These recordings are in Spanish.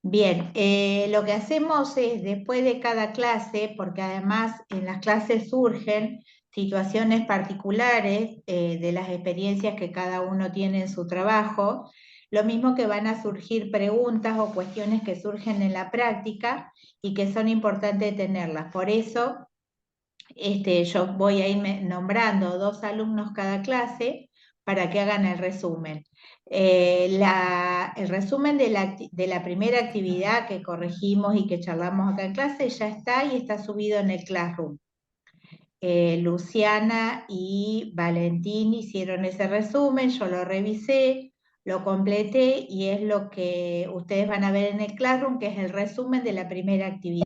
Bien, lo que hacemos es después de cada clase, porque además en las clases surgen situaciones particulares de las experiencias que cada uno tiene en su trabajo, lo mismo que van a surgir preguntas o cuestiones que surgen en la práctica y que son importantes tenerlas. Por eso yo voy a ir nombrando 2 alumnos cada clase para que hagan el resumen. El resumen de la primera actividad que corregimos y que charlamos acá en clase ya está y está subido en el Classroom. Luciana y Valentín hicieron ese resumen, yo lo revisé, lo completé y es lo que ustedes van a ver en el Classroom, que es el resumen de la primera actividad.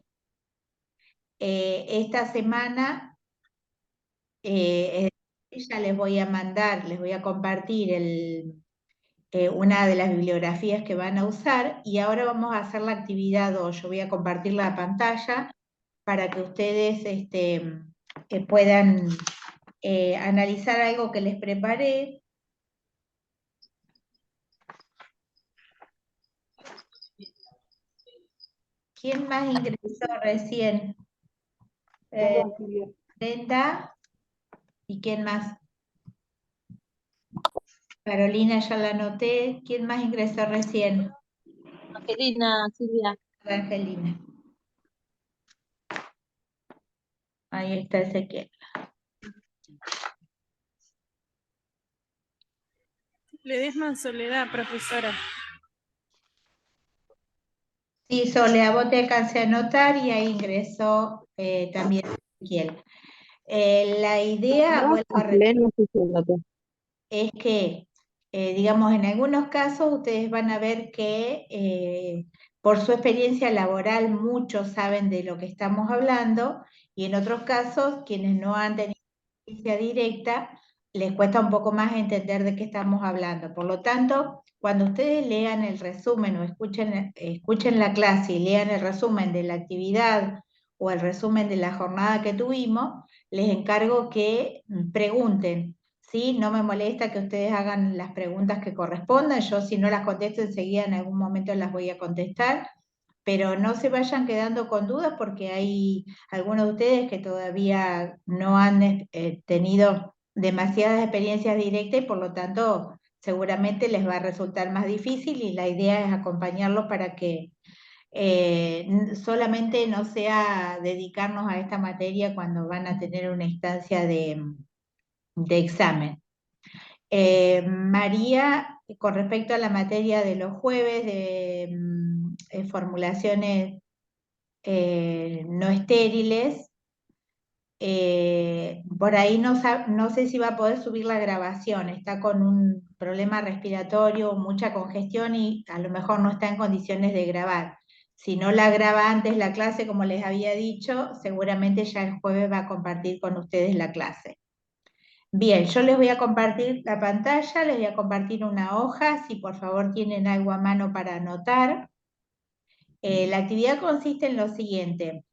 Esta semana ya les voy a mandar, les voy a compartir una de las bibliografías que van a usar y ahora vamos a hacer la actividad 2. Yo voy a compartir la pantalla para que ustedes puedan analizar algo que les preparé. ¿Quién más ingresó recién? Brenda. ¿Y quién más? Carolina, ya la anoté. ¿Quién más ingresó recién? Angelina, Silvia. Angelina. Ahí está Ezequiel. Ledesma Soledad, profesora. Sí, Sole, a vos te alcancé a anotar y ahí ingresó también Ezequiel. La idea, vuelvo a repetir, es que, digamos, en algunos casos ustedes van a ver que por su experiencia laboral muchos saben de lo que estamos hablando y en otros casos quienes no han tenido experiencia directa les cuesta un poco más entender de qué estamos hablando. Por lo tanto, cuando ustedes lean el resumen o escuchen la clase y lean el resumen de la actividad o el resumen de la jornada que tuvimos, les encargo que pregunten. ¿Sí? No me molesta que ustedes hagan las preguntas que correspondan. Yo si no las contesto enseguida en algún momento las voy a contestar, pero no se vayan quedando con dudas porque hay algunos de ustedes que todavía no han tenido demasiadas experiencias directas y por lo tanto seguramente les va a resultar más difícil y la idea es acompañarlos para que solamente no sea dedicarnos a esta materia cuando van a tener una instancia de examen. María, con respecto a la materia de los jueves de formulaciones no estériles, por ahí no sé si va a poder subir la grabación, está con un problema respiratorio, mucha congestión y a lo mejor no está en condiciones de grabar. Si no la graba antes la clase, como les había dicho, seguramente ya el jueves va a compartir con ustedes la clase. Bien, yo les voy a compartir la pantalla, les voy a compartir una hoja, si por favor tienen algo a mano para anotar. La actividad consiste en lo siguiente.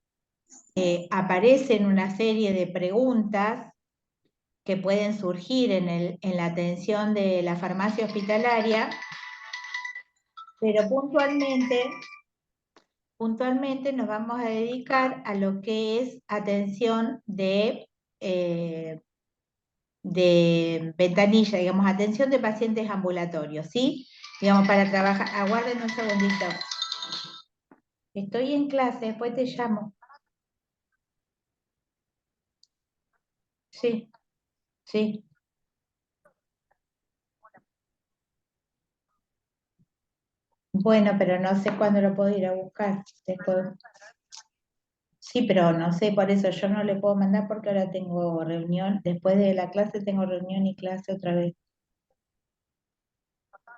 Aparecen una serie de preguntas que pueden surgir en la atención de la farmacia hospitalaria, pero puntualmente nos vamos a dedicar a lo que es atención de ventanilla, digamos, atención de pacientes ambulatorios, ¿sí? Digamos, para trabajar, aguarden un segundito. Estoy en clase, después te llamo. Sí, sí. Bueno, pero no sé cuándo lo puedo ir a buscar. Después. Sí, pero no sé, por eso yo no le puedo mandar porque ahora tengo reunión. Después de la clase tengo reunión y clase otra vez.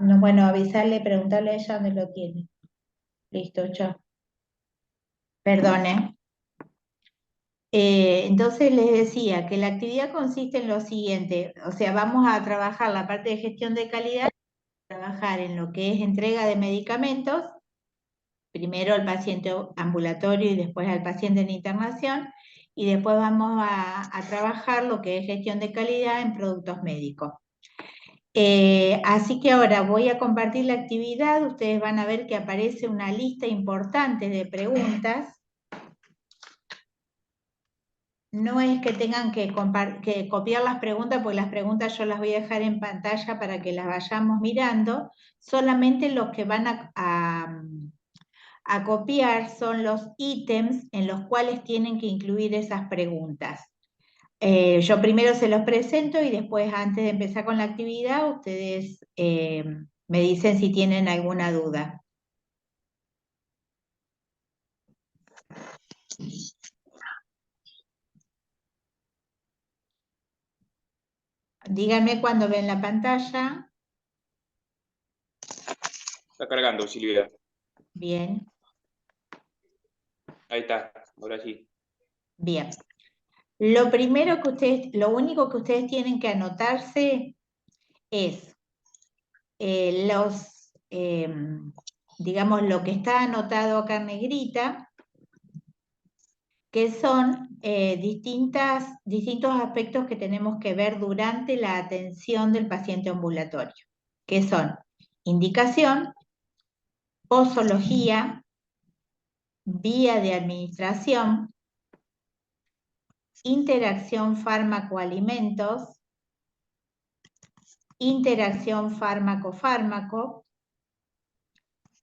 No, bueno, avisarle, preguntarle a ella dónde lo tiene. Listo, chao. Perdone. Entonces les decía que la actividad consiste en lo siguiente, o sea, vamos a trabajar la parte de gestión de calidad, trabajar en lo que es entrega de medicamentos, primero al paciente ambulatorio y después al paciente en internación, y después vamos a trabajar lo que es gestión de calidad en productos médicos. Así que ahora voy a compartir la actividad. Ustedes van a ver que aparece una lista importante de preguntas. No es que tengan que copiar las preguntas, porque las preguntas yo las voy a dejar en pantalla para que las vayamos mirando. Solamente los que van a copiar son los ítems en los cuales tienen que incluir esas preguntas. Yo primero se los presento y después, antes de empezar con la actividad, ustedes me dicen si tienen alguna duda. Díganme cuando ven la pantalla. Está cargando, Silvia. Bien. Ahí está, ahora sí. Bien. Lo primero que lo único que ustedes tienen que anotarse es digamos, lo que está anotado acá en negrita, que son distintos aspectos que tenemos que ver durante la atención del paciente ambulatorio, que son indicación, posología, vía de administración, interacción fármaco-alimentos, interacción fármaco-fármaco,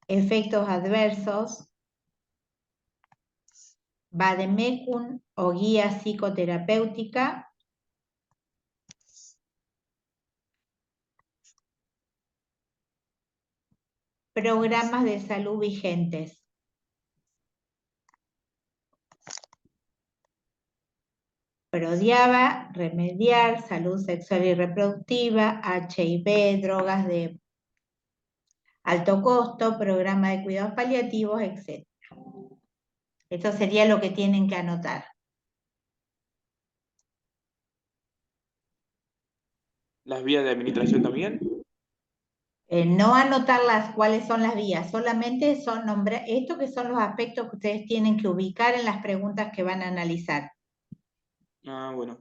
efectos adversos, vademecum o guía psicoterapéutica, programas de salud vigentes. Prodiaba, remediar, salud sexual y reproductiva, HIV, drogas de alto costo, programa de cuidados paliativos, etc. Esto sería lo que tienen que anotar. ¿Las vías de administración también? No anotar cuáles son las vías, solamente son nombrar, estos que son los aspectos que ustedes tienen que ubicar en las preguntas que van a analizar. Ah, bueno.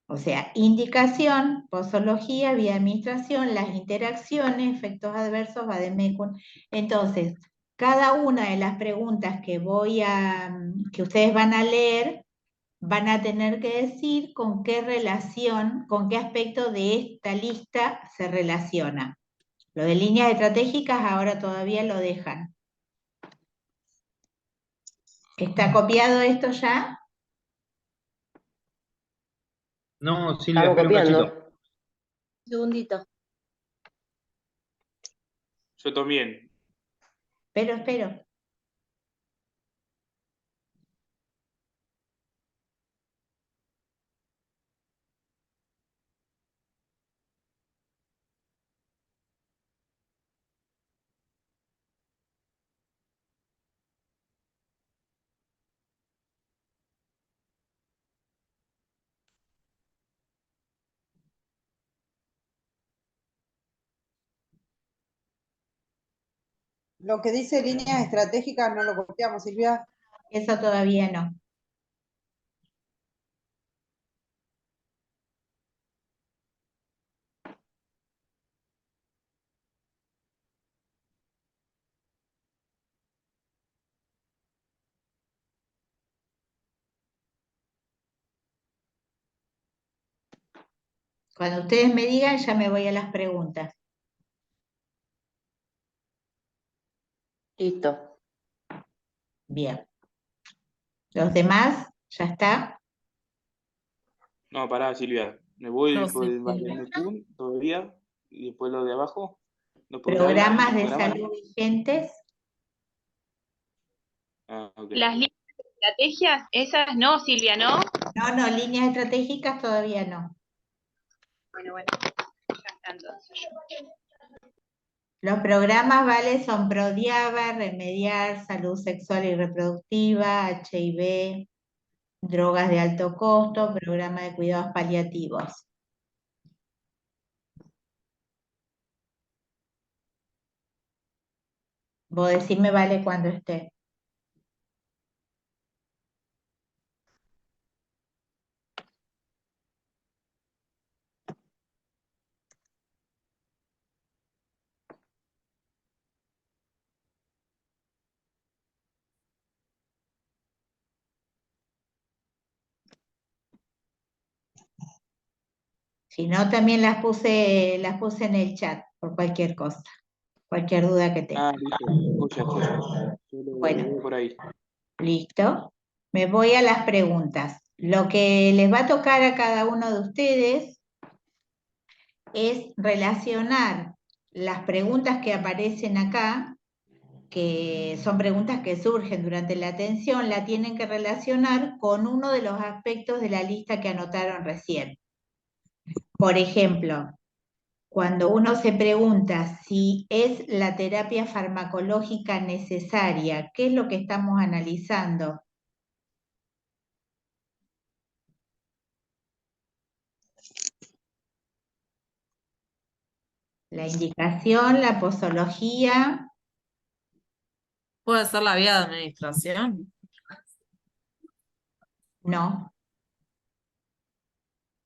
O sea, indicación, posología, vía de administración, las interacciones, efectos adversos, vademecum. Entonces, cada una de las preguntas que que ustedes van a leer, van a tener que decir con qué relación, con qué aspecto de esta lista se relaciona. Lo de líneas estratégicas ahora todavía lo dejan. ¿Está copiado esto ya? No, Silvia, Estamos espera un cachito. copiando. Un segundito. Yo también. Espero. Lo que dice líneas estratégicas no lo copiamos, Silvia. Eso todavía no. Cuando ustedes me digan, ya me voy a las preguntas. Listo. Bien. ¿Los demás? ¿Ya está? No, pará, Silvia. Me voy No, por sí, el Silvia. Bademecum todavía. Y después lo de abajo. Los Programas de programas, salud vigentes. Ah, ok. Las líneas de estrategias, esas no, Silvia, ¿no? No, líneas estratégicas todavía no. Bueno, ya está entonces. Los programas, ¿vale? Son Prodiaba, Remediar, Salud Sexual y Reproductiva, HIV, Drogas de Alto Costo, Programa de Cuidados Paliativos. Vos decime, ¿vale? Cuando esté. Si no, también las puse en el chat por cualquier cosa, cualquier duda que tenga. Listo. Escucha. Yo lo Bueno. veo por ahí. Listo. Me voy a las preguntas. Lo que les va a tocar a cada uno de ustedes es relacionar las preguntas que aparecen acá, que son preguntas que surgen durante la atención, la tienen que relacionar con uno de los aspectos de la lista que anotaron recién. Por ejemplo, cuando uno se pregunta si es la terapia farmacológica necesaria, ¿qué es lo que estamos analizando? La indicación, la posología. ¿Puede ser la vía de administración? No.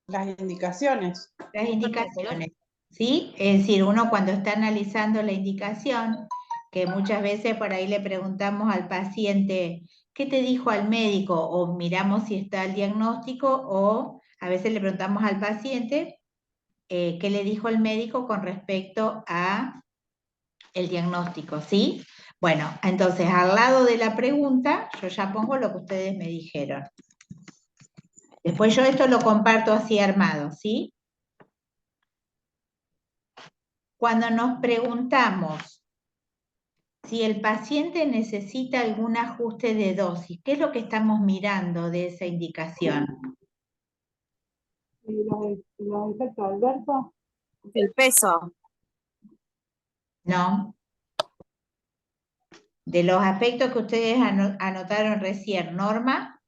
Las indicaciones. Las indicaciones, ¿sí? Es decir, uno cuando está analizando la indicación, que muchas veces por ahí le preguntamos al paciente, ¿qué te dijo al médico? O miramos si está el diagnóstico, o a veces le preguntamos al paciente, ¿qué le dijo el médico con respecto a el diagnóstico? ¿Sí? Bueno, entonces al lado de la pregunta, yo ya pongo lo que ustedes me dijeron. Después yo esto lo comparto así armado, ¿sí? Cuando nos preguntamos si el paciente necesita algún ajuste de dosis, ¿qué es lo que estamos mirando de esa indicación? ¿Y los efectos adversos? El peso. No. De los aspectos que ustedes anotaron recién, Norma.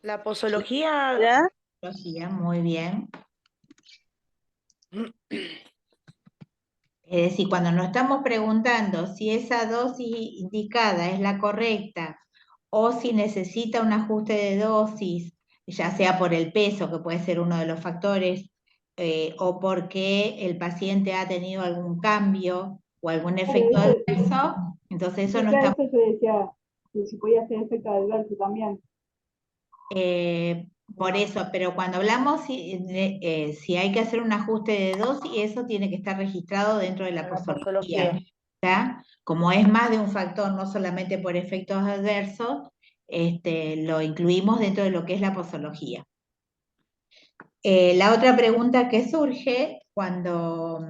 La posología. ¿Ya? Posología, muy bien. Es decir, cuando nos estamos preguntando si esa dosis indicada es la correcta o si necesita un ajuste de dosis, ya sea por el peso, que puede ser uno de los factores, o porque el paciente ha tenido algún cambio o algún efecto adverso, entonces eso no está... Eso se decía, que si podía ser efecto adverso también. Por eso, pero cuando hablamos si hay que hacer un ajuste de dosis, eso tiene que estar registrado dentro de la posología. ¿Tá? Como es más de un factor, no solamente por efectos adversos, lo incluimos dentro de lo que es la posología. La otra pregunta que surge cuando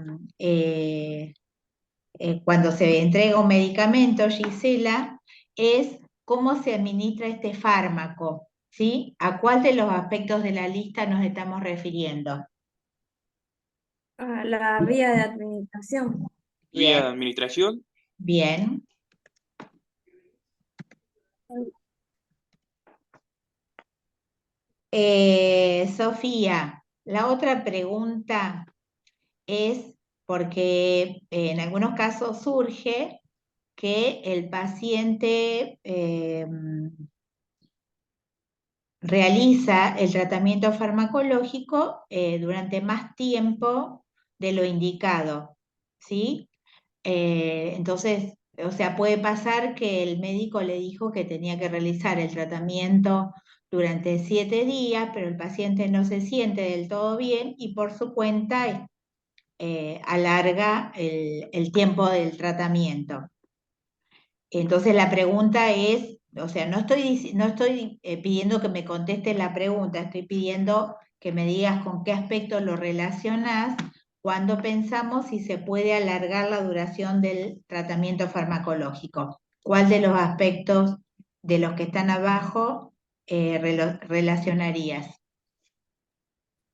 se entrega un medicamento, Gisela, es cómo se administra este fármaco, ¿sí? ¿A cuál de los aspectos de la lista nos estamos refiriendo? A la vía de administración. Vía de administración. Bien. Sofía, la otra pregunta es porque en algunos casos surge que el paciente realiza el tratamiento farmacológico durante más tiempo de lo indicado, ¿sí? Entonces, o sea, puede pasar que el médico le dijo que tenía que realizar el tratamiento durante 7 días, pero el paciente no se siente del todo bien y por su cuenta alarga el tiempo del tratamiento. Entonces la pregunta es, o sea, no estoy pidiendo que me contestes la pregunta, estoy pidiendo que me digas con qué aspecto lo relacionás cuando pensamos si se puede alargar la duración del tratamiento farmacológico. ¿Cuál de los aspectos de los que están abajo relacionarías?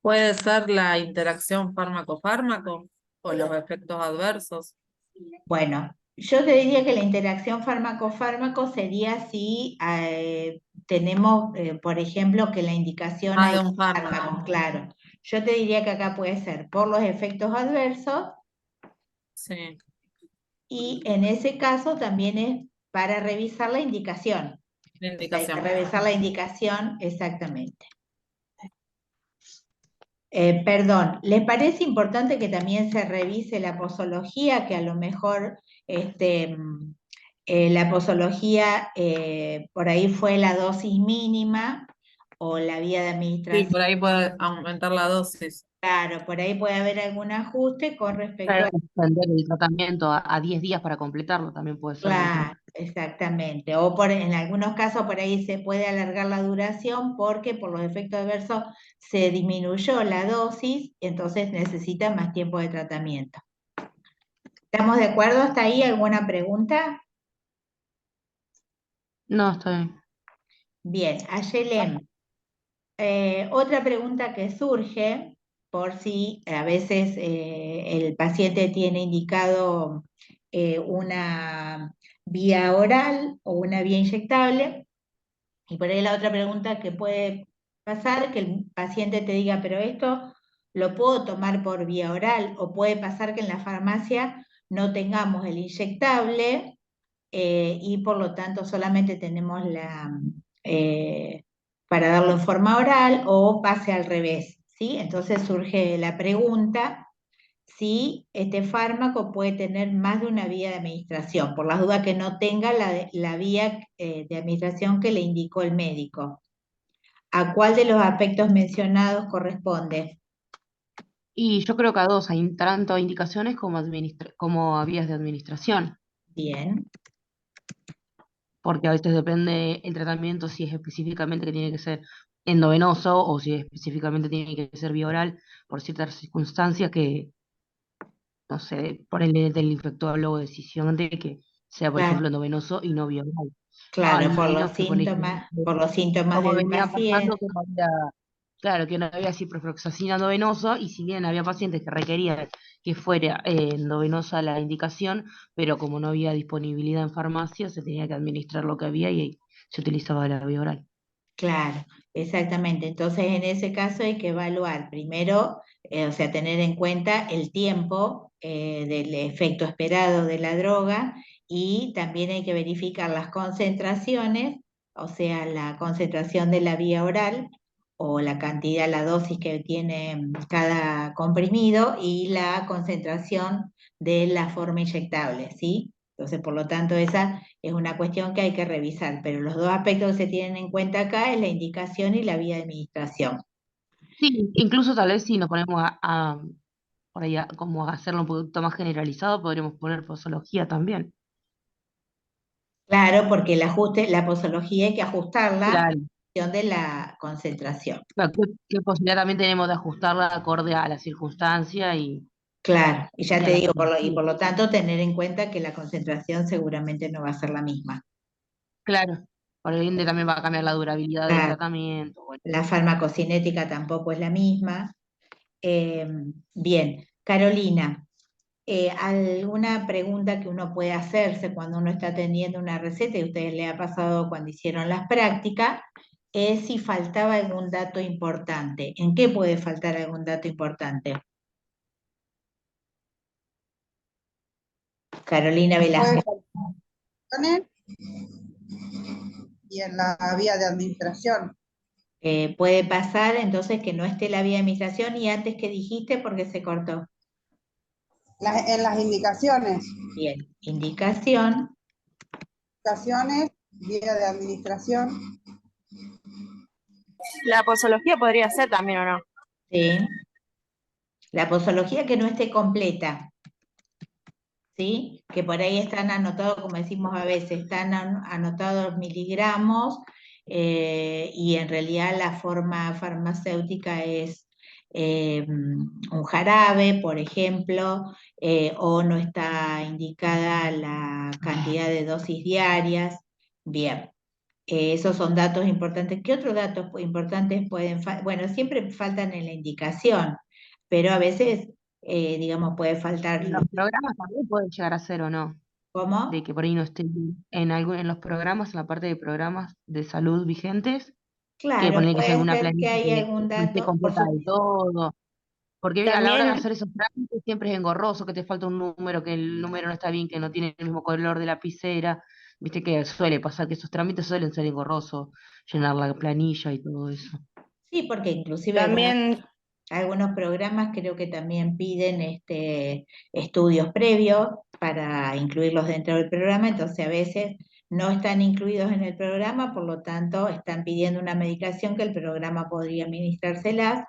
¿Puede ser la interacción fármaco-fármaco o los efectos adversos? Bueno, yo te diría que la interacción fármaco-fármaco sería si tenemos, por ejemplo, que la indicación Más hay de un fármaco. claro. Yo te diría que acá puede ser por los efectos adversos Sí. y en ese caso también es para revisar la indicación. La Hay indicación. que revisar la indicación exactamente. Perdón, ¿les parece importante que también se revise la posología, que a lo mejor la posología por ahí fue la dosis mínima o la vía de Sí, administración? por ahí puede aumentar la dosis. Claro, por ahí puede haber algún ajuste con respecto Claro, a... extender el tratamiento a 10 días para completarlo también puede ser. Claro, exactamente. O en algunos casos por ahí se puede alargar la duración porque por los efectos adversos se disminuyó la dosis, entonces necesita más tiempo de tratamiento. ¿Estamos de acuerdo hasta ahí? ¿Alguna pregunta? No, está bien. Bien, Ayelem. Otra pregunta que surge, por si a veces el paciente tiene indicado una vía oral o una vía inyectable, y por ahí la otra pregunta que puede pasar, que el paciente te diga, pero esto lo puedo tomar por vía oral, o puede pasar que en la farmacia no tengamos el inyectable y por lo tanto solamente tenemos para darlo en forma oral, o pase al revés, ¿sí? Entonces surge la pregunta si este fármaco puede tener más de una vía de administración, por las dudas que no tenga la vía de administración que le indicó el médico. ¿A cuál de los aspectos mencionados corresponde? Y yo creo que a dos, hay tanto indicaciones como a vías de administración, Bien, porque a veces depende el tratamiento si es específicamente que tiene que ser endovenoso o si específicamente tiene que ser vía oral por ciertas circunstancias que, no sé, por el del infectólogo decisión de que sea, por ejemplo, claro, endovenoso y no vía oral. claro, Al menos que, por ejemplo, por los síntomas como del venía pasando, paciente. que no había, claro, que no había ciprofloxacina endovenosa, y si bien había pacientes que requerían que fuera endovenosa la indicación, pero como no había disponibilidad en farmacia, se tenía que administrar lo que había y se utilizaba la vía oral. Claro, exactamente. Entonces, en ese caso hay que evaluar primero, o sea, tener en cuenta el tiempo del efecto esperado de la droga, y también hay que verificar las concentraciones, o sea, la concentración de la vía oral o la cantidad, la dosis que tiene cada comprimido, y la concentración de la forma inyectable, ¿sí? Entonces, por lo tanto, esa es una cuestión que hay que revisar, pero los dos aspectos que se tienen en cuenta acá es la indicación y la vía de administración. Sí, incluso tal vez si nos ponemos por ahí como a hacerlo un poquito más generalizado, podríamos poner posología también. Claro, porque el ajuste, la posología hay que ajustarla Claro. en función de la concentración. Claro, ¿qué posibilidad también tenemos de ajustarla acorde a la circunstancia Claro, y ya y a te la digo, y patología? por lo tanto tener en cuenta que la concentración seguramente no va a ser la misma. Claro, por ende también va a cambiar la durabilidad del Claro, tratamiento. Bueno. la farmacocinética tampoco es la misma. Bien, Carolina. ¿Alguna pregunta que uno puede hacerse cuando uno está atendiendo una receta, y a ustedes les ha pasado cuando hicieron las prácticas, es si faltaba algún dato importante? ¿En qué puede faltar algún dato importante? Carolina Velázquez. Y en la vía de administración. Puede pasar entonces que no esté la vía de administración, y antes que dijiste porque se cortó. En las indicaciones. Bien, indicación. Indicaciones, vía de administración. La posología podría ser también, ¿o no? Sí. La posología que no esté completa, ¿sí? Que por ahí están anotados, como decimos a veces, están anotados miligramos, y en realidad la forma farmacéutica es un jarabe, por ejemplo, o no está indicada la cantidad de dosis diarias. Bien. Esos son datos importantes. ¿Qué otros datos importantes pueden faltar? Bueno, siempre faltan en la indicación, pero a veces, digamos, puede faltar. En los programas también puede llegar a ser o no, de ¿Cómo? que por ahí no esté en los programas, en la parte de programas de salud vigentes, que Claro, poner que sea puede alguna ser que planilla haya que algún no esté dato, por completa del supuesto. todo. Porque a la hora de También, hacer esos trámites siempre es engorroso, que te falta un número, que el número no está bien, que no tiene el mismo color de lapicera. Viste que suele pasar que esos trámites suelen ser engorrosos, llenar la planilla y todo eso. Sí, porque inclusive también, algunos programas creo que también piden estudios previos para incluirlos dentro del programa, entonces a veces no están incluidos en el programa, por lo tanto están pidiendo una medicación que el programa podría administrárselas,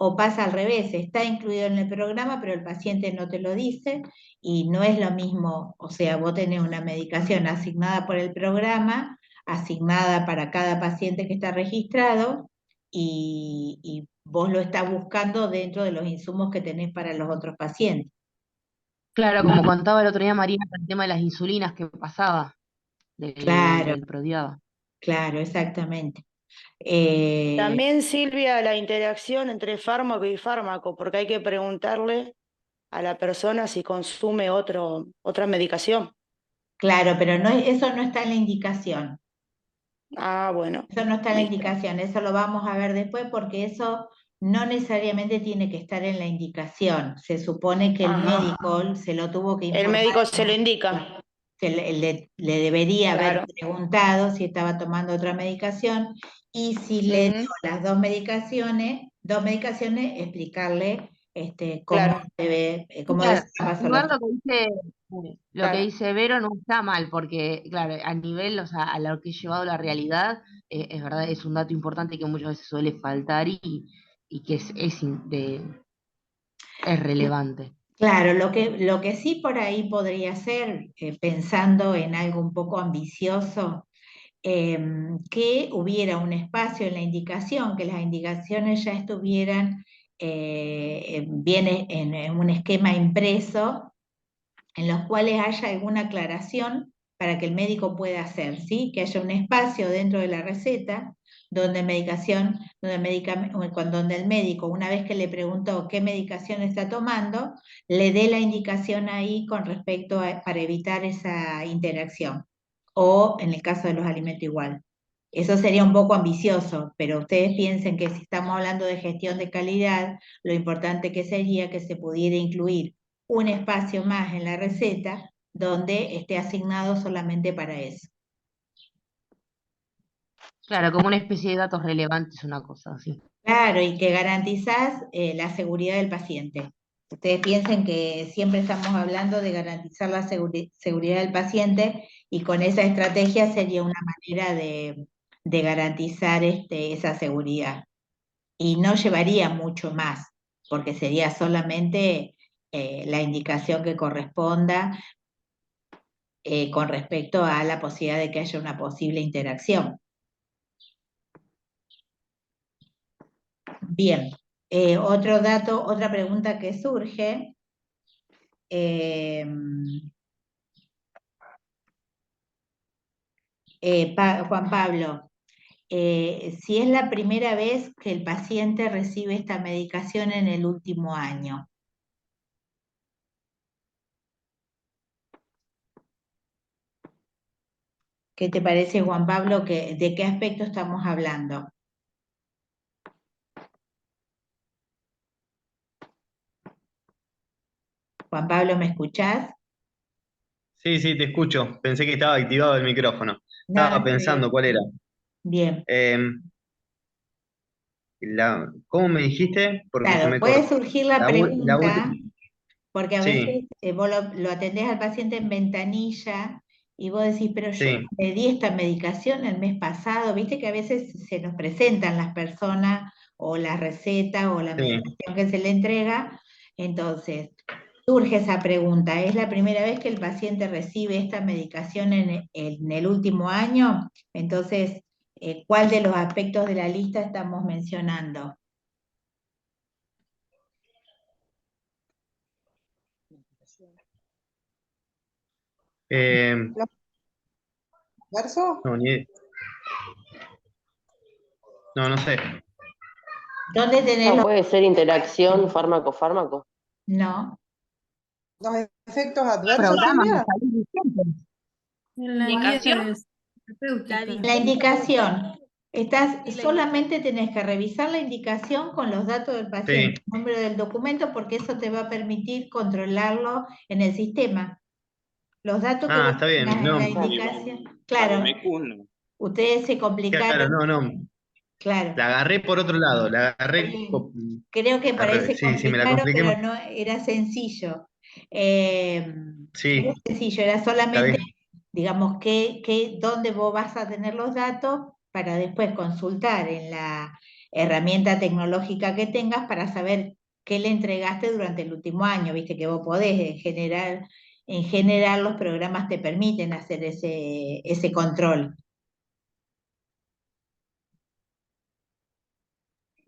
o pasa al revés, está incluido en el programa, pero el paciente no te lo dice, y no es lo mismo, o sea, vos tenés una medicación asignada por el programa, asignada para cada paciente que está registrado, y vos lo estás buscando dentro de los insumos que tenés para los otros pacientes. Claro, como contaba el otro día María, el tema de las insulinas que pasaba Claro, del Prodiaba. claro, exactamente. También, Silvia, la interacción entre fármaco y fármaco, porque hay que preguntarle a la persona si consume otra medicación. Claro, pero no, eso no está en la indicación. Ah, bueno. Eso no está en la Listo. indicación, eso lo vamos a ver después porque eso no necesariamente tiene que estar en la indicación. Se supone que el Ajá. médico se lo tuvo que El informar, médico se lo indica. le debería haber Claro. preguntado si estaba tomando otra medicación y si le dio las dos medicaciones, explicarle cómo Claro. debe, cómo Claro, decía la igual pasología. lo que Claro. dice Vero no está mal, porque, claro, a nivel, o sea, a lo que he llevado la realidad, es verdad, es un dato importante que muchas veces suele faltar y que es relevante. Claro, lo que sí por ahí podría ser, pensando en algo un poco ambicioso, que hubiera un espacio en la indicación, que las indicaciones ya estuvieran bien en un esquema impreso, en los cuales haya alguna aclaración para que el médico pueda hacer, ¿sí? Que haya un espacio dentro de la receta donde donde el médico, una vez que le preguntó qué medicación está tomando, le dé la indicación ahí con respecto para evitar esa interacción. O en el caso de los alimentos igual. Eso sería un poco ambicioso, pero ustedes piensen que si estamos hablando de gestión de calidad, lo importante que sería que se pudiera incluir un espacio más en la receta donde esté asignado solamente para eso. Claro, como una especie de datos relevantes, una cosa así. Claro, y que garantizás la seguridad del paciente. Ustedes piensen que siempre estamos hablando de garantizar la seguridad del paciente y con esa estrategia sería una manera de garantizar esa seguridad. Y no llevaría mucho más, porque sería solamente la indicación que corresponda con respecto a la posibilidad de que haya una posible interacción. Bien, otra pregunta que surge, Juan Pablo, si es la primera vez que el paciente recibe esta medicación en el último año. ¿Qué te parece, Juan Pablo, de qué aspecto estamos hablando? Juan Pablo, ¿me escuchás? Sí, sí, te escucho. Pensé que estaba activado el micrófono. No, Estaba está pensando bien. cuál era. Bien. ¿Cómo me dijiste? Porque se Claro, me puede cortó. surgir la La pregunta, última. porque a veces Sí, vos lo atendés al paciente en ventanilla y vos decís, pero yo sí, le di esta medicación el mes pasado, viste que a veces se nos presentan las personas o la receta o la sí. medicación que se le entrega, entonces surge esa pregunta, ¿es la primera vez que el paciente recibe esta medicación en el último año? Entonces, ¿cuál de los aspectos de la lista estamos mencionando? Eh, ¿Verso? no, no sé. ¿Dónde tenés No, los... puede ser interacción fármaco-fármaco. No. ¿Los efectos adversos, Programas de Silvia? salud vigentes. En la guía ¿Indicación? terapéutica. La indicación. Solamente tenés que revisar la indicación con los datos del paciente, Sí. el número del documento, porque eso te va a permitir controlarlo en el sistema. Los datos que vos Está bien. tengas en No, la La indicación, de claro, Mecún, no. ustedes se claro, complicaron, no. claro. La agarré por otro lado. La agarré Creo que por al ahí revés. se Sí, sí, me la complicaron, compliqué más. pero no era sencillo. Era Sí, sencillo, era está solamente, bien. digamos, dónde vos vas a tener los datos para después consultar herramienta tecnológica que tengas para saber qué le entregaste durante el último año. Viste que vos podés en general los programas te permiten hacer ese control.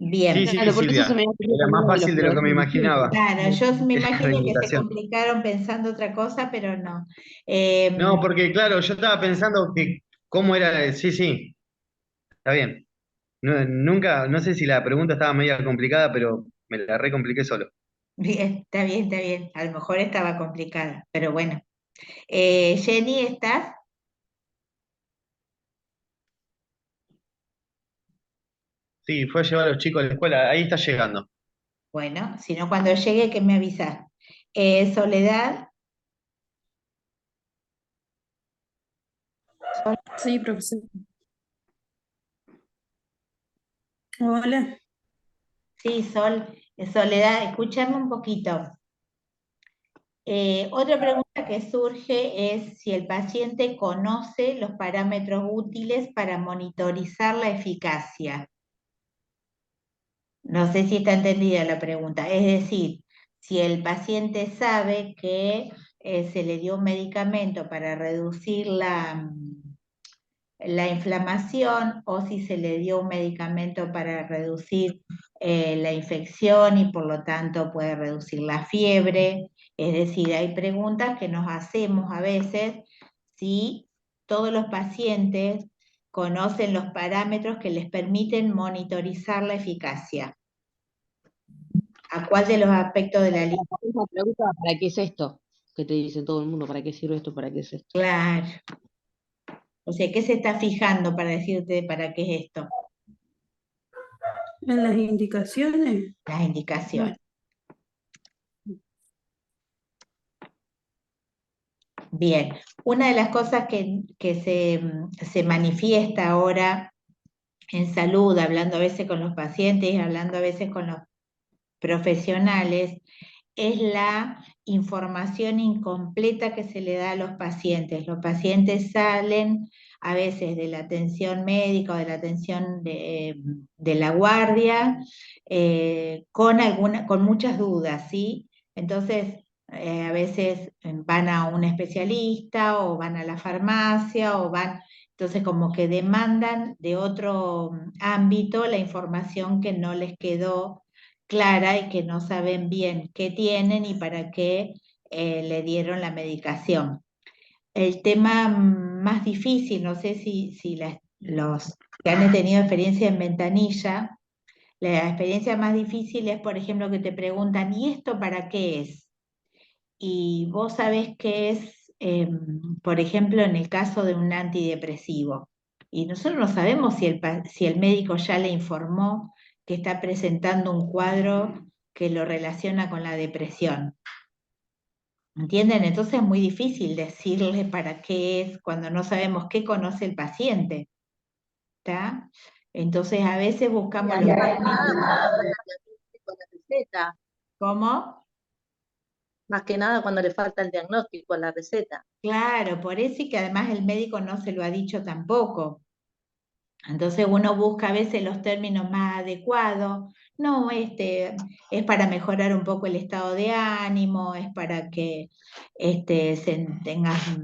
Bien. Sí, Claro, por eso Silvia. se me Era más fácil de lo que me imaginaba. Claro, yo me La imagino que se invitación. complicaron pensando otra cosa, pero no. No, porque claro, yo estaba pensando que cómo era, sí, está bien. Nunca, no sé si la pregunta estaba media complicada, pero me la recompliqué solo. Bien, está bien, está bien. A lo mejor estaba complicada, pero bueno. Jenny, ¿estás? Sí, fue a llevar a los chicos a la escuela, ahí está llegando. Bueno, si no, cuando llegue, que me avisas. Soledad, Sí, profesor. Hola. sí, Soledad, escúchame un poquito. Otra pregunta que surge es si el paciente conoce los parámetros útiles para monitorizar la eficacia. No sé si está entendida la pregunta. Es decir, si el paciente sabe que se le dio un medicamento para reducir la inflamación o si se le dio un medicamento para reducir la infección y por lo tanto puede reducir la fiebre. Es decir, hay preguntas que nos hacemos a veces si todos los pacientes conocen los parámetros que les permiten monitorizar la eficacia. ¿A cuál de los aspectos de la lista? Esa pregunta, ¿para qué es esto? Que te dice todo el mundo, ¿para qué sirve esto? ¿Para qué es esto? Claro. O sea, ¿qué se está fijando para decirte para qué es esto? En las indicaciones. Las indicaciones. Bien, una de las cosas que se manifiesta ahora en salud, hablando a veces con los pacientes, hablando a veces con los profesionales, es la información incompleta que se le da a los pacientes. Los pacientes salen a veces de la atención médica o de la atención de la guardia con muchas dudas, ¿sí? Entonces, a veces van a un especialista o van a la farmacia o entonces como que demandan de otro ámbito la información que no les quedó clara y que no saben bien qué tienen y para qué le dieron la medicación. El tema más difícil, no sé si los que han tenido experiencia en ventanilla, la experiencia más difícil es, por ejemplo, que te preguntan, ¿y esto para qué es? Y vos sabés qué es, por ejemplo, en el caso de un antidepresivo. Y nosotros no sabemos si el médico ya le informó que está presentando un cuadro que lo relaciona con la depresión. ¿Entienden? Entonces es muy difícil decirle para qué es cuando no sabemos qué conoce el paciente. ¿Está? Entonces a veces buscamos los receta. ¿Cómo? Más que nada cuando le falta el diagnóstico a la receta. Claro, por eso y que además el médico no se lo ha dicho tampoco. Entonces uno busca a veces los términos más adecuados. No, es para mejorar un poco el estado de ánimo, es para que tengas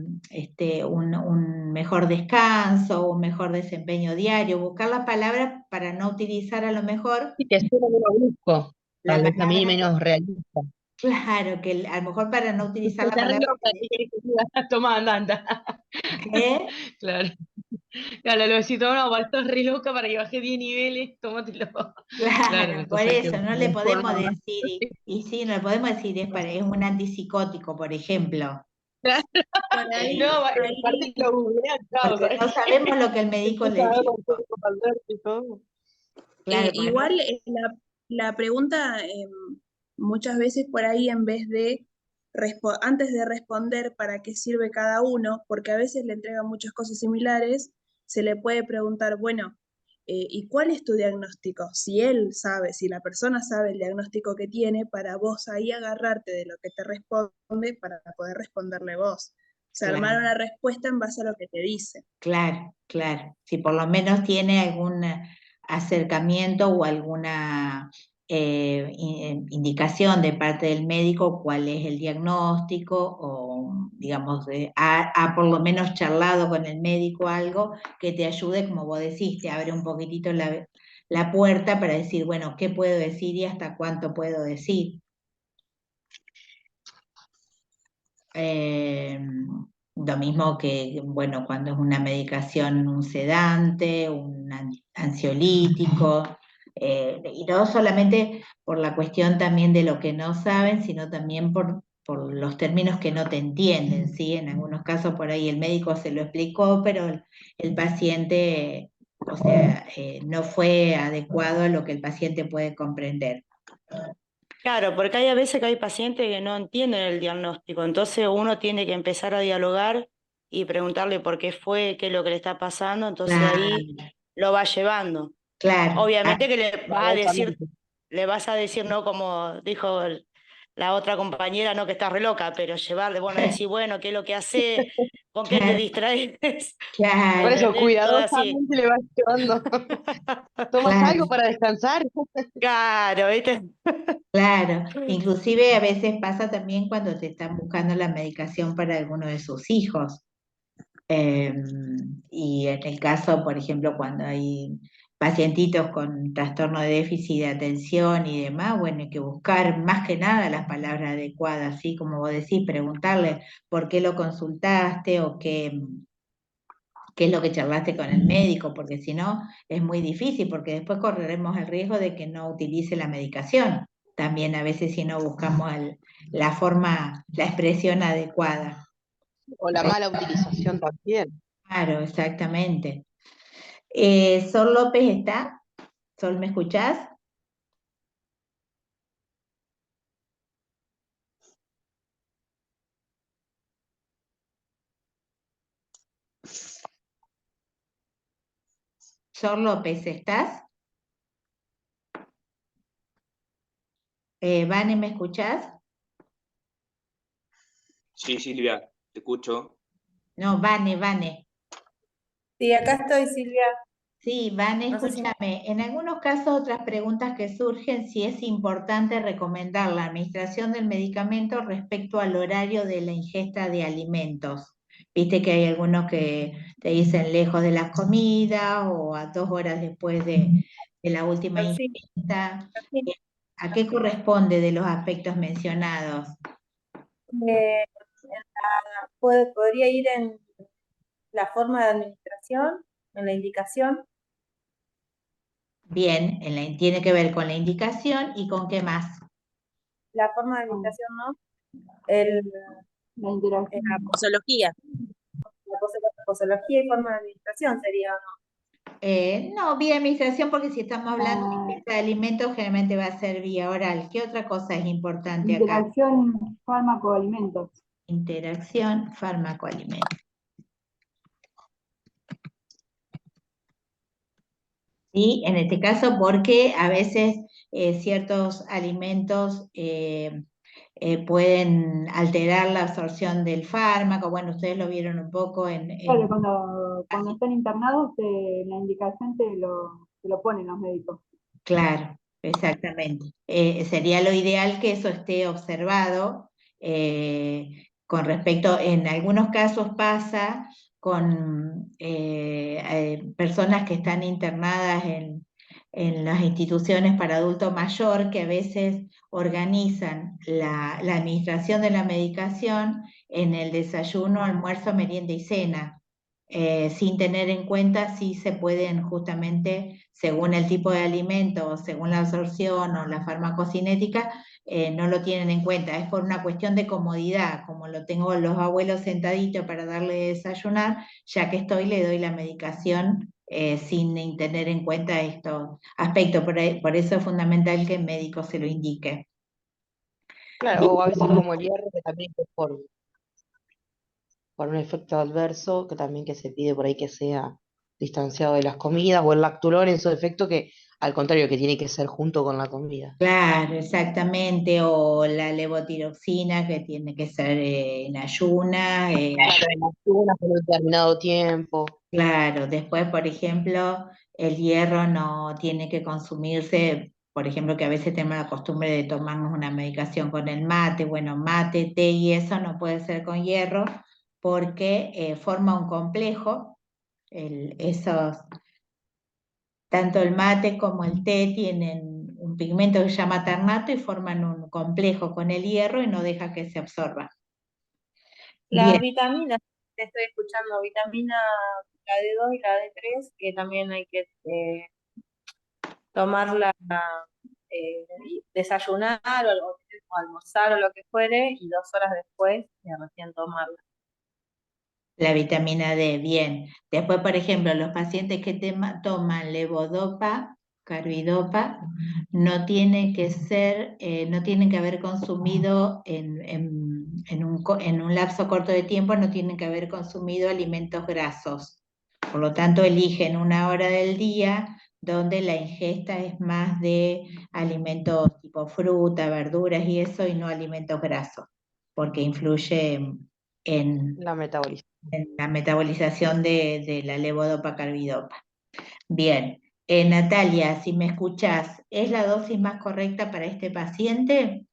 un mejor descanso, un mejor desempeño diario. Buscar la palabra para no utilizar a lo mejor Sí, que suena menos brusco, la tal vez a mí palabra. menos realista. Claro, que a lo mejor para no utilizar la Está re palabra. loca, ¿qué querés que diga? Toma, anda. ¿Qué? Claro. Claro, lo decís, no, para esto es re loca, para que baje 10 niveles, tómatelo. Claro, por entonces hay que eso no le buscar podemos formas. decir, y sí, no le podemos decir es un antipsicótico, por ejemplo. Claro. Por ahí, No, ahí, aparte lo googlean, chao, Porque no ¿sabes? sabemos lo que el médico le Empieza a ver dijo. un poco Valverde y todo. Claro, porque Igual la pregunta muchas veces por ahí en vez de antes de responder para qué sirve cada uno, porque a veces le entregan muchas cosas similares, se le puede preguntar, bueno, ¿y cuál es tu diagnóstico? Si él sabe, si la persona sabe el diagnóstico que tiene, para vos ahí agarrarte de lo que te responde para poder responderle vos. O sea, armar claro, una respuesta en base a lo que te dice. claro. Si por lo menos tiene acercamiento o alguna indicación de parte del médico cuál es el diagnóstico o, digamos, ha por lo menos charlado con el médico algo que te ayude, como vos decís, te abre un poquitito la puerta para decir, bueno, ¿qué puedo decir y hasta cuánto puedo decir? Lo mismo que, bueno, cuando es una medicación, un sedante, un ansiolítico, y no solamente por la cuestión también de lo que no saben, sino también por los términos que no te entienden, ¿sí? En algunos casos por ahí el médico se lo explicó, pero el paciente, o sea, no fue adecuado a lo que el paciente puede comprender. Claro, porque hay a veces que hay pacientes que no entienden el diagnóstico, entonces uno tiene que empezar a dialogar y preguntarle por qué fue, qué es lo que le está pasando, entonces ahí lo va llevando. Claro. Obviamente que le vas a decir, no como dijo la otra compañera, no que estás re loca, pero llevarle, bueno, decir, bueno, qué es lo que haces, con qué te distraes. Claro. Por eso, Todo así. cuidadosamente le vas llevando. ¿Tomas Claro. algo para descansar? Claro, ¿viste? Claro, inclusive a veces pasa también cuando te están buscando la medicación para alguno de sus hijos. Y en el caso, por ejemplo, cuando hay pacientitos con trastorno de déficit de atención y demás, bueno, hay que buscar más que nada las palabras adecuadas, así como vos decís, preguntarle por qué lo consultaste o qué es lo que charlaste con el médico, porque si no es muy difícil, porque después correremos el riesgo de que no utilice la medicación. También a veces si no buscamos la forma, la expresión adecuada. O la mala utilización también. Claro, exactamente. Sol López está. Sol, ¿me escuchás? Sol López, ¿estás? Vane, ¿me escuchás? Sí, Silvia, te escucho. No, Vane. Sí, acá estoy, Silvia. Sí, Vane, No sé si- escúchame. En algunos casos, otras preguntas que surgen, si es importante recomendar la administración del medicamento respecto al horario de la ingesta de alimentos. Viste que hay algunos que te dicen lejos de las comidas o a 2 horas después de la última Sí, ingesta. sí. ¿A qué corresponde de los aspectos mencionados? Podría ir en la forma de administración, en la indicación. Bien, tiene que ver con la indicación y con qué más. La forma de administración, ¿no? La posología. La posología y forma de administración sería, ¿o no? No, vía administración, porque si estamos hablando de ingesta de alimentos, generalmente va a ser vía oral. ¿Qué otra cosa es importante acá? Interacción fármaco-alimentos. Interacción fármaco-alimento. ¿Sí? En este caso, porque a veces ciertos alimentos pueden alterar la absorción del fármaco. Bueno, ustedes lo vieron un poco Claro, cuando están internados, la indicación te lo ponen los médicos. Claro, exactamente. Sería lo ideal que eso esté observado. Con respecto, en algunos casos pasa con personas que están internadas en las instituciones para adulto mayor, que a veces organizan la administración de la medicación en el desayuno, almuerzo, merienda y cena. Sin tener en cuenta si se pueden justamente, según el tipo de alimento, o según la absorción o la farmacocinética, no lo tienen en cuenta. Es por una cuestión de comodidad, como lo tengo los abuelos sentaditos para darle de desayunar, ya que estoy le doy la medicación sin tener en cuenta estos aspectos. Por eso es fundamental que el médico se lo indique. Claro, o a veces como el hierro, que también es por un efecto adverso, que también que se pide por ahí que sea distanciado de las comidas, o el lactulón en su efecto, que al contrario, que tiene que ser junto con la comida. Claro, exactamente, o la levotiroxina que tiene que ser en ayunas. Claro, en ayunas por un determinado tiempo. Claro, después, por ejemplo, el hierro no tiene que consumirse, por ejemplo, que a veces tenemos la costumbre de tomarnos una medicación con el mate, bueno, mate, té y eso no puede ser con hierro porque forma un complejo, tanto el mate como el té tienen un pigmento que se llama ternato y forman un complejo con el hierro y no deja que se absorba. Las Bien. vitaminas, te estoy escuchando, vitamina la D2 y la D3, que también hay que tomarla, desayunar o almorzar o lo que fuere, y 2 horas después recién tomarla. La vitamina D, bien. Después, por ejemplo, los pacientes que toman levodopa, carbidopa, no tienen que haber consumido en un lapso corto de tiempo, no tienen que haber consumido alimentos grasos. Por lo tanto, eligen una hora del día donde la ingesta es más de alimentos tipo fruta, verduras y eso, y no alimentos grasos, porque influye en La metabolización. la metabolización de la levodopa-carbidopa. Bien. Natalia, si me escuchás, ¿es la dosis más correcta para este paciente?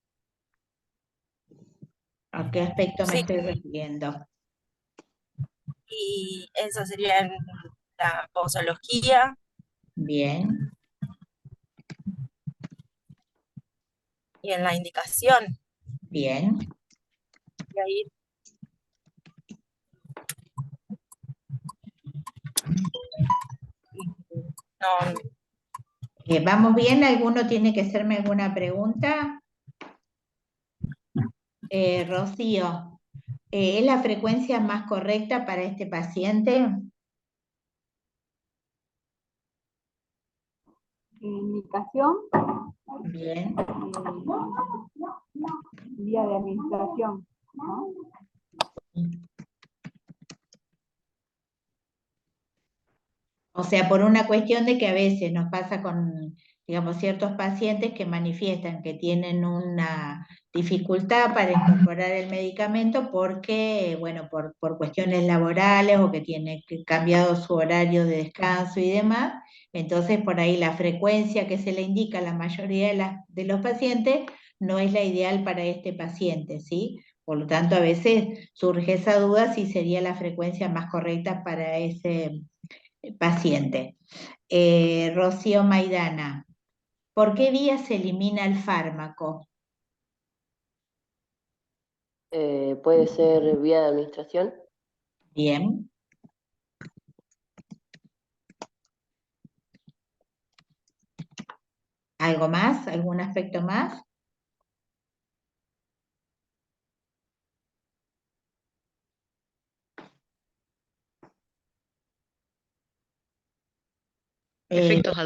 ¿A qué aspecto me estoy refiriendo? Y eso sería en la posología. Bien. Y en la indicación. Bien. Y ahí no. ¿Vamos bien? ¿Alguno tiene que hacerme alguna pregunta? Rocío, ¿es la frecuencia más correcta para este paciente? Indicación. Bien. Vía de administración, ¿no? O sea, por una cuestión de que a veces nos pasa con, digamos, ciertos pacientes que manifiestan que tienen una dificultad para incorporar el medicamento porque, bueno, por cuestiones laborales o que tiene cambiado su horario de descanso y demás. Entonces, por ahí la frecuencia que se le indica a la mayoría de los pacientes no es la ideal para este paciente, ¿sí? Por lo tanto, a veces surge esa duda si sería la frecuencia más correcta para ese paciente. Rocío Maidana, ¿por qué vía se elimina el fármaco? Puede ser vía de administración. Bien. ¿Algo más? ¿Algún aspecto más? Efectos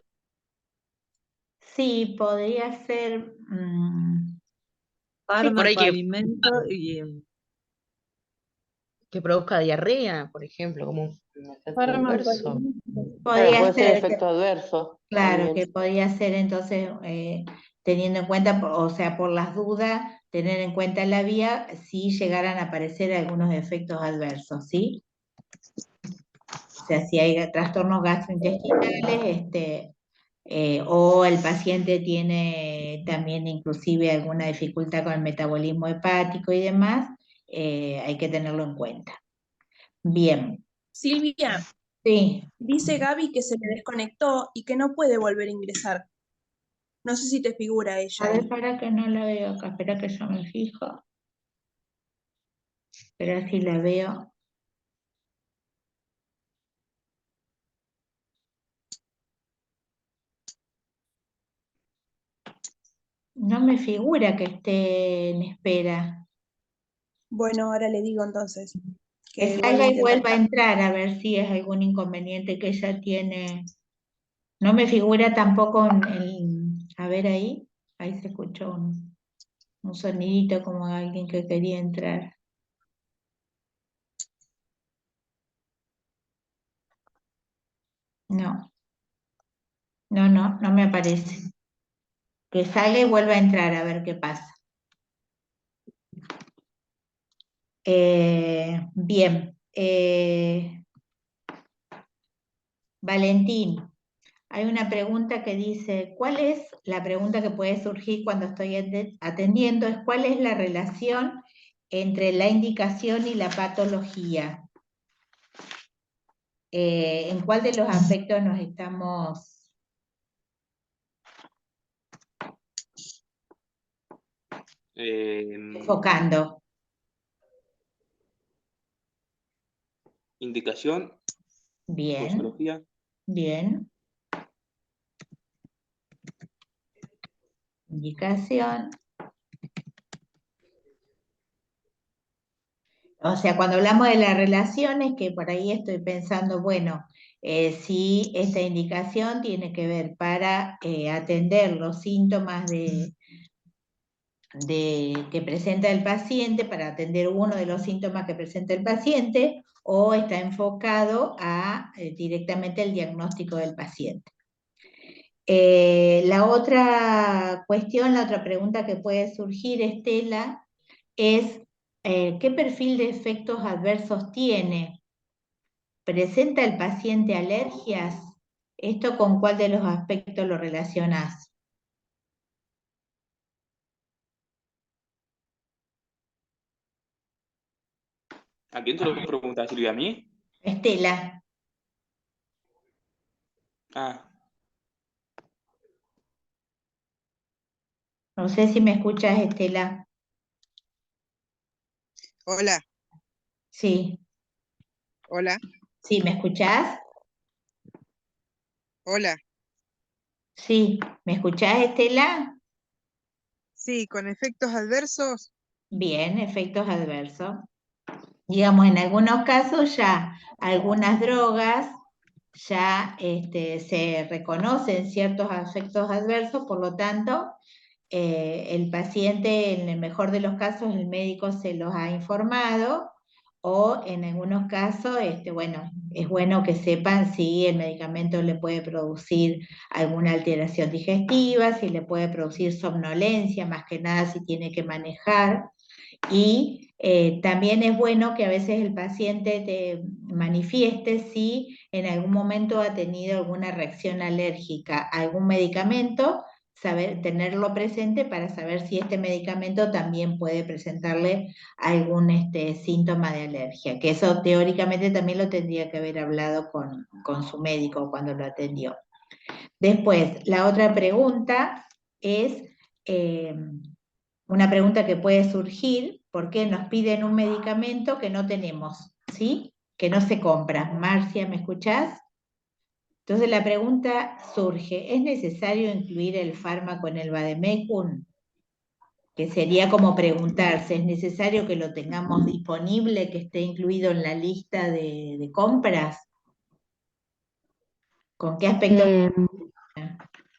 Sí, podría ser. Sí, por ahí Fármaco, alimento y que produzca diarrea, por ejemplo, como un efecto Fármaco, adverso. Claro, podría puede ser ser, efecto adverso claro, también. que podría ser entonces, teniendo en cuenta, o sea, por las dudas, tener en cuenta la vía si llegaran a aparecer algunos efectos adversos, ¿sí? O sea, si hay trastornos gastrointestinales, o el paciente tiene también inclusive alguna dificultad con el metabolismo hepático y demás, hay que tenerlo en cuenta. Bien. Silvia, Sí. dice Gaby que se le desconectó y que no puede volver a ingresar. No sé si te figura ella. A ver, para que no la veo acá, espera que yo me fijo. Espera si la veo. No me figura que esté en espera. Bueno, ahora le digo entonces Que que vuelva a salga y intentar. vuelva a entrar a ver si es algún inconveniente que ella tiene. No me figura tampoco a ver ahí se escuchó un sonidito como alguien que quería entrar. No, no me aparece. Que salga y vuelva a entrar a ver qué pasa. Bien. Valentín, Hay una pregunta que dice, ¿cuál es la pregunta que puede surgir cuando estoy atendiendo? Es ¿cuál es la relación entre la indicación y la patología? ¿En cuál de los aspectos nos estamos enfocando? Indicación, Bien, posología. bien. Indicación. O sea, cuando hablamos de las relaciones, que por ahí estoy pensando, bueno, si esta indicación tiene que ver para atender los síntomas que presenta el paciente, para atender uno de los síntomas que presenta el paciente, o está enfocado a directamente el diagnóstico del paciente. La otra cuestión, la otra pregunta que puede surgir, Estela, es ¿qué perfil de efectos adversos tiene? ¿Presenta el paciente alergias? ¿Esto con cuál de los aspectos lo relacionás? ¿A quién te lo preguntas, Silvia? ¿A mí? Estela. Ah, No sé si me escuchas, Estela. Hola, Sí. hola, ¿Sí, me escuchás? hola. Sí. ¿Me escuchás, Estela? Sí, con efectos adversos. Bien, efectos adversos. Digamos, en algunos casos ya algunas drogas ya se reconocen ciertos efectos adversos, por lo tanto, el paciente, en el mejor de los casos, el médico se los ha informado, o en algunos casos, bueno, es bueno que sepan si el medicamento le puede producir alguna alteración digestiva, si le puede producir somnolencia, más que nada si tiene que manejar. Y también es bueno que a veces el paciente te manifieste si en algún momento ha tenido alguna reacción alérgica a algún medicamento, tenerlo presente para saber si este medicamento también puede presentarle algún síntoma de alergia, que eso teóricamente también lo tendría que haber hablado con su médico cuando lo atendió. Después, la otra pregunta es una pregunta que puede surgir: ¿por qué nos piden un medicamento que no tenemos? ¿Sí? Que no se compra. Marcia, ¿me escuchás? Entonces la pregunta surge: ¿es necesario incluir el fármaco en el vademecum? Que sería como preguntarse, ¿es necesario que lo tengamos disponible, que esté incluido en la lista de compras? ¿Con qué aspecto?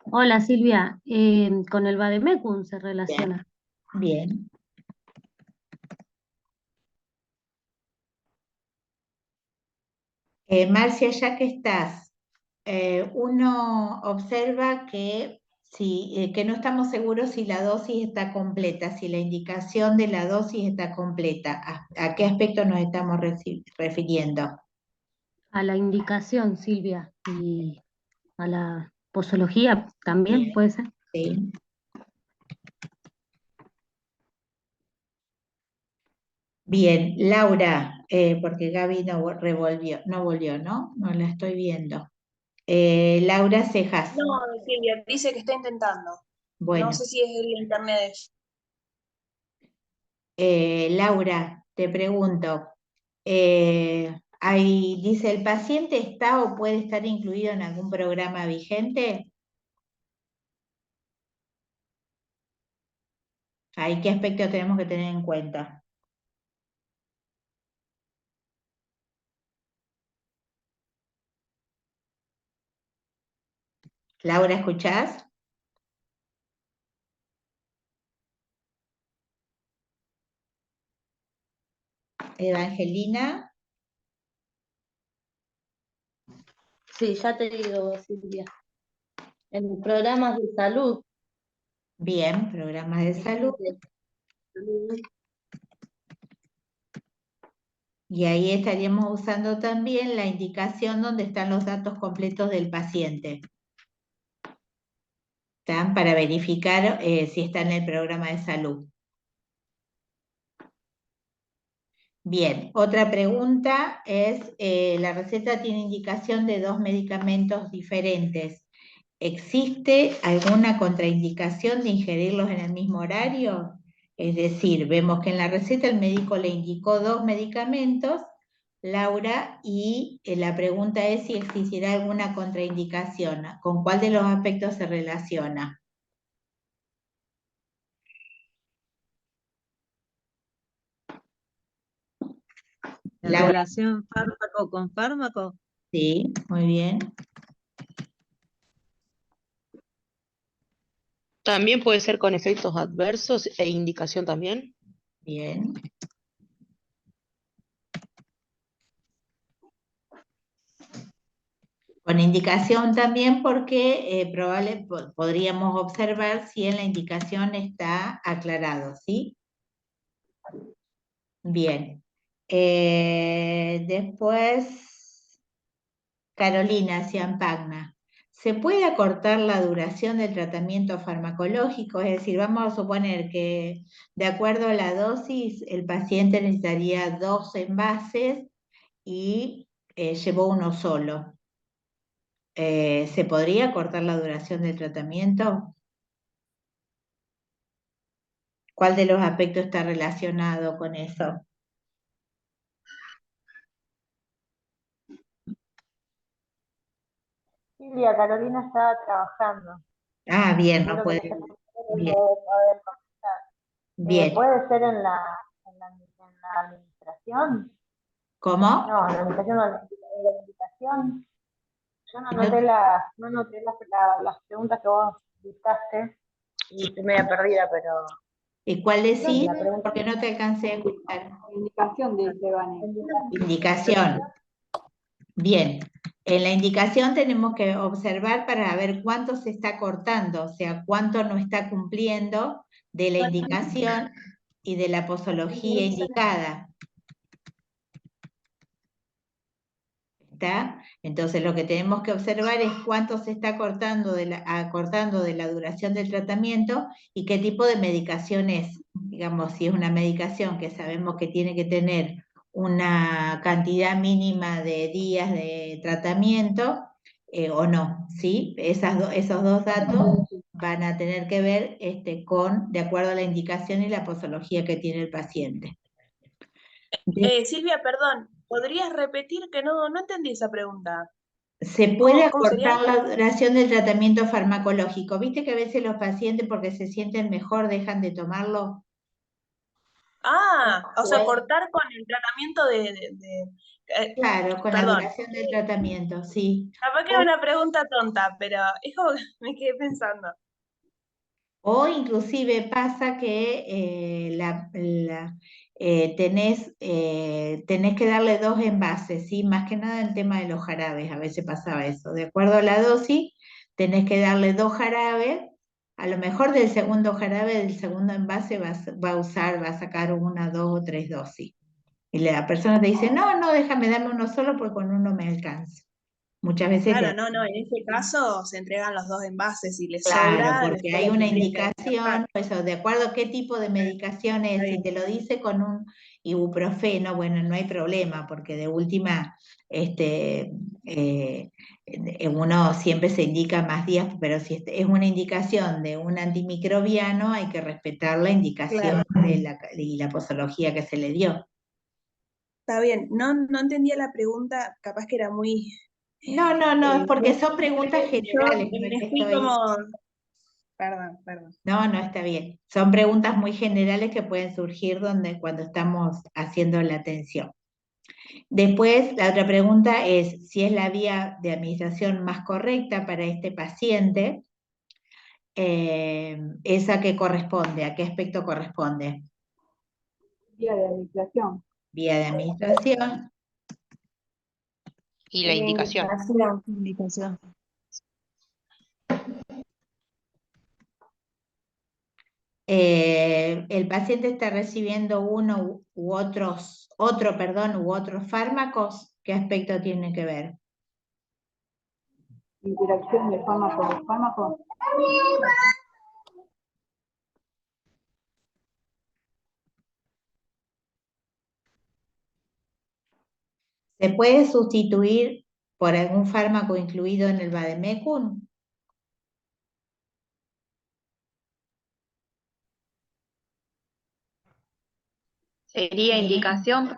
Hola Silvia, con el vademecum se relaciona. Bien. Marcia, ya que estás, uno observa que, que no estamos seguros si la dosis está completa, si la indicación de la dosis está completa. ¿A qué aspecto nos estamos refiriendo? A la indicación, Silvia, y a la posología también, Bien. ¿puede ser? Sí. Bien, Laura, porque Gaby no volvió, ¿no? No la estoy viendo. Laura Cejas. No, Silvia, dice que está intentando. Bueno. No sé si es el internet de ella. Laura, te pregunto, dice, ¿el paciente está o puede estar incluido en algún programa vigente? ¿Qué aspectos tenemos que tener en cuenta? Laura, ¿escuchás? Evangelina. Sí, ya te digo, Silvia. En programas de salud. Bien, programas de salud. Y ahí estaríamos usando también la indicación donde están los datos completos del paciente. ¿Está? Para verificar si está en el programa de salud. Bien, otra pregunta es, la receta tiene indicación de 2 medicamentos diferentes. ¿Existe alguna contraindicación de ingerirlos en el mismo horario? Es decir, vemos que en la receta el médico le indicó 2 medicamentos, Laura, y la pregunta es si existirá alguna contraindicación. ¿Con cuál de los aspectos se relaciona? ¿En Laura. relación fármaco con fármaco? Sí, muy bien. También puede ser con efectos adversos e indicación también. Bien. Con indicación también porque podríamos observar si en la indicación está aclarado, ¿sí? Bien. Después, Carolina Ciampagna. ¿Se puede acortar la duración del tratamiento farmacológico? Es decir, vamos a suponer que de acuerdo a la dosis, el paciente necesitaría 2 envases y llevó uno solo. ¿Se podría cortar la duración del tratamiento? ¿Cuál de los aspectos está relacionado con eso? Silvia, Carolina estaba trabajando. Ah, bien, no Seguro puede. que esa compañera Bien. debe poder contestar. Bien. ¿Puede ser en la administración? ¿Cómo? No, en la administración no, en la indicación. Yo no anoté las preguntas que vos dictaste y estoy media perdida, pero... ¿Y cuál decís? La pregunta... Porque no te alcancé a escuchar. Indicación dice Vane. Indicación. Bien. En la indicación tenemos que observar para ver cuánto se está cortando, o sea, cuánto no está cumpliendo de la indicación y de la posología indicada. ¿Está? Entonces lo que tenemos que observar es cuánto se está acortando de la duración del tratamiento y qué tipo de medicación es. Digamos, si es una medicación que sabemos que tiene que tener una cantidad mínima de días de tratamiento o no, ¿sí? Esos 2 datos van a tener que ver de acuerdo a la indicación y la posología que tiene el paciente. Silvia, perdón, ¿podrías repetir que no entendí esa pregunta? Se puede ¿Cómo sería? acortar la duración del tratamiento farmacológico. ¿Viste que a veces los pacientes porque se sienten mejor dejan de tomarlo? O sea, cortar con el tratamiento Claro, con la perdón. duración del tratamiento, sí. Capaz que es una pregunta tonta, pero es como que me quedé pensando. O inclusive pasa que tenés que darle 2 envases, ¿sí? Más que nada el tema de los jarabes, a veces pasaba eso. De acuerdo a la dosis, tenés que darle 2 jarabes, a lo mejor del segundo jarabe, del segundo envase va a sacar 1, 2 o 3 dosis. Y la persona te dice, no, déjame, dame uno solo porque con uno me alcanza. Muchas veces... Claro, no, en este caso se entregan los 2 envases y les Claro, sobra. porque hay una indicación, eso, de acuerdo a qué tipo de medicación es, si te lo dice con un ibuprofeno, bueno, no hay problema, porque de última, uno siempre se indica más días, pero si es una indicación de un antimicrobiano, hay que respetar la indicación y la posología que se le dio. Está bien, no entendía la pregunta, capaz que era muy... No, porque son preguntas generales. Me fui como... Perdón. No, está bien. Son preguntas muy generales que pueden surgir cuando estamos haciendo la atención. Después, la otra pregunta es si es la vía de administración más correcta para este paciente. ¿Esa qué corresponde? ¿A qué aspecto corresponde? Vía de administración. Vía de administración. Y la indicación. Indicación. El paciente está recibiendo uno u otros fármacos. ¿Qué aspecto tiene que ver? Interacción de fármaco con fármaco. ¿Se puede sustituir por algún fármaco incluido en el vademecum? Sería indicación.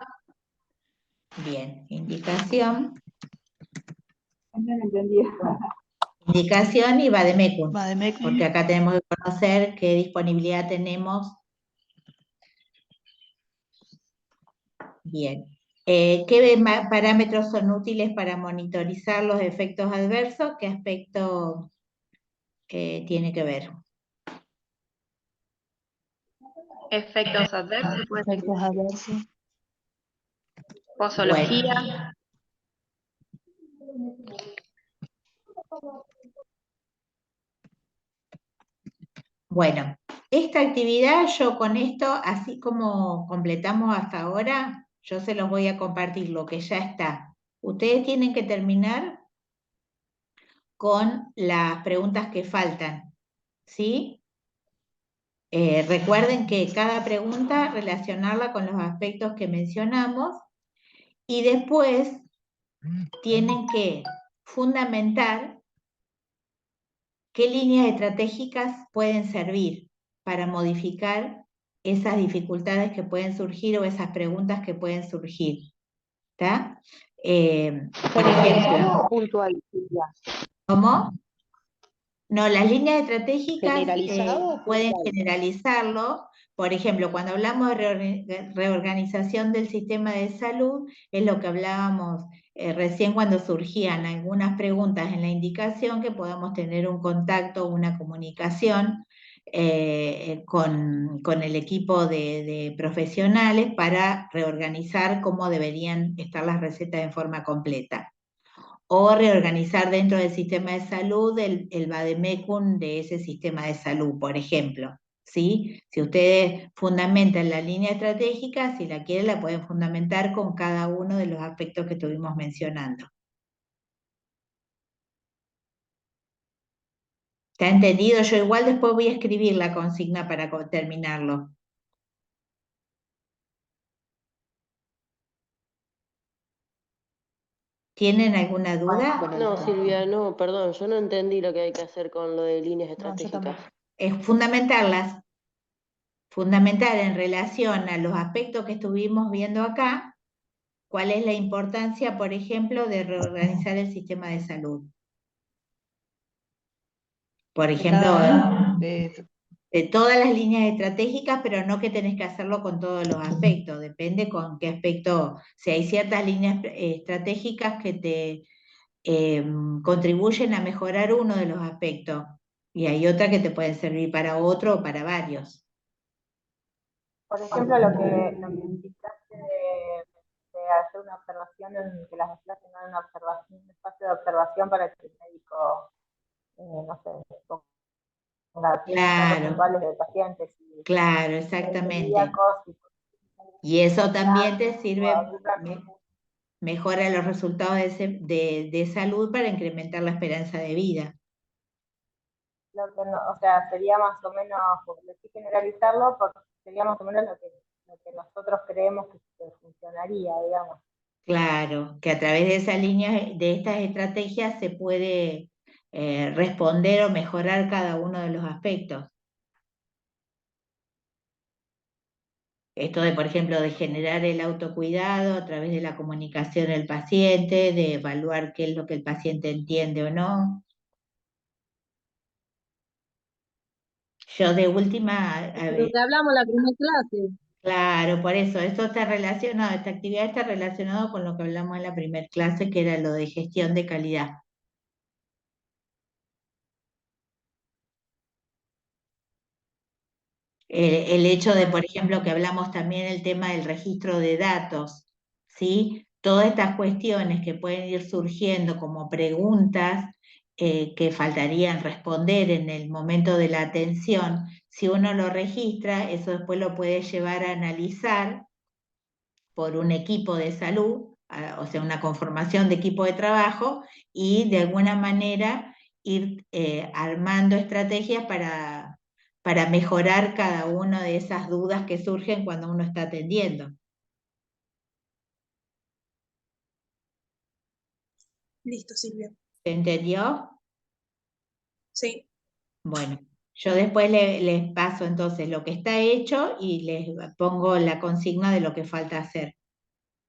Bien, indicación. No lo entendí. Indicación y vademecum. Porque acá tenemos que conocer qué disponibilidad tenemos. Bien. ¿Qué parámetros son útiles para monitorizar los efectos adversos? ¿Qué aspecto tiene que ver? Efectos adversos. Efectos adversos. Posología. Bueno, esta actividad yo con esto, así como completamos hasta ahora, yo se los voy a compartir lo que ya está. Ustedes tienen que terminar con las preguntas que faltan, ¿sí? Recuerden que cada pregunta relacionarla con los aspectos que mencionamos y después tienen que fundamentar qué líneas estratégicas pueden servir para modificar esas dificultades que pueden surgir o esas preguntas que pueden surgir. ¿Está? Por ejemplo, puntual. ¿cómo? No, las líneas estratégicas ¿Generalizado? pueden ¿Cuál? generalizarlo. Por ejemplo, cuando hablamos de reorganización del sistema de salud, es lo que hablábamos recién cuando surgían algunas preguntas en la indicación, que podamos tener un contacto, una comunicación con el equipo de profesionales para reorganizar cómo deberían estar las recetas en forma completa. O reorganizar dentro del sistema de salud el vademecum de ese sistema de salud, por ejemplo. ¿Sí? Si ustedes fundamentan la línea estratégica, si la quieren la pueden fundamentar con cada uno de los aspectos que estuvimos mencionando. ¿Está entendido? Yo igual después voy a escribir la consigna para terminarlo. ¿Tienen alguna duda? No, Silvia, no, perdón, yo no entendí lo que hay que hacer con lo de líneas estratégicas. Es fundamentarlas. Fundamentar en relación a los aspectos que estuvimos viendo acá, cuál es la importancia, por ejemplo, de reorganizar el sistema de salud. Por ejemplo, de todas las líneas estratégicas, pero no que tenés que hacerlo con todos los aspectos, depende con qué aspecto. Si hay ciertas líneas estratégicas que te contribuyen a mejorar uno de los aspectos, y hay otras que te pueden servir para otro o para varios. Por ejemplo, lo que indicaste de hacer una observación, que las clases no una observación, un espacio de observación para que el médico, no sé, ponga datos puntuales de pacientes. Claro, exactamente. Y eso también te sirve, mejora los resultados de salud para incrementar la esperanza de vida. Lo que no, o sea, sería más o menos, porque hay que generalizarlo, porque sería más o menos lo que nosotros creemos que funcionaría, digamos. Claro, que a través de esas líneas, de estas estrategias, se puede responder o mejorar cada uno de los aspectos. Esto de, por ejemplo, de generar el autocuidado a través de la comunicación del paciente, de evaluar qué es lo que el paciente entiende o no. Yo de última... Lo que hablamos en la primera clase. Claro, por eso está relacionado, esta actividad está relacionada con lo que hablamos en la primera clase, que era lo de gestión de calidad. El hecho de, por ejemplo, que hablamos también el tema del registro de datos, ¿sí? Todas estas cuestiones que pueden ir surgiendo como preguntas que faltarían responder en el momento de la atención, si uno lo registra, eso después lo puede llevar a analizar por un equipo de salud, o sea, una conformación de equipo de trabajo, y de alguna manera ir armando estrategias para mejorar cada una de esas dudas que surgen cuando uno está atendiendo. Listo, Silvia. ¿Se entendió? Sí. Bueno, yo después les paso entonces lo que está hecho y les pongo la consigna de lo que falta hacer.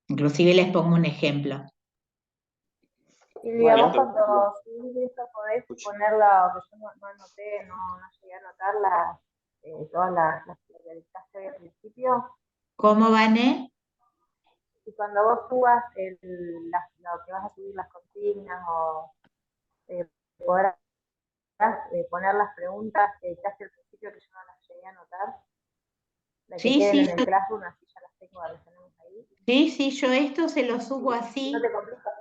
Inclusive les pongo un ejemplo. Silvia, Bueno, vos cuando subís eso podés ponerla, que yo no anoté, no llegué a anotar todas las que dictaste hoy al principio. ¿Cómo, Vane? Y cuando vos subas lo que vas a subir, las consignas o podrás poner las preguntas que dictaste al principio que yo no las llegué a anotar, las que Sí, queden sí, en el Classroom, así ya las tengo, las tenemos ahí. sí, yo esto se lo subo así. No te complica.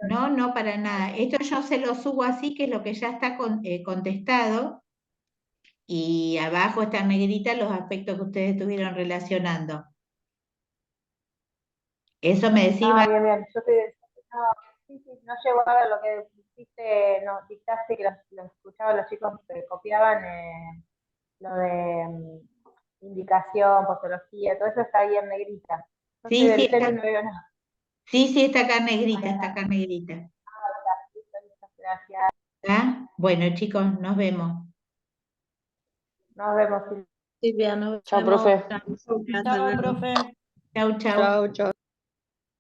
No, para nada. Esto yo se lo subo así, que es lo que ya está contestado. Y abajo está en negrita los aspectos que ustedes estuvieron relacionando. Eso me decía. Bien. No llegó a ver lo que dijiste, no, dictaste que los escuchaban los chicos que copiaban lo de indicación, posología, todo eso está ahí en negrita. Yo Sí, estoy del sí, celu y no veo nada. sí, está acá negrita, está acá negrita. Listo, gracias. ¿Ah? Bueno, chicos, nos vemos. Nos vemos. Silvia, nos Chao, vemos. profe. Chao, profe. Chau. Chao.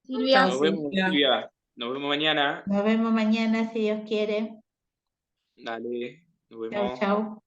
Silvia. nos vemos, Silvia. Nos vemos mañana. Nos vemos mañana, si Dios quiere. Dale, nos vemos. Chau.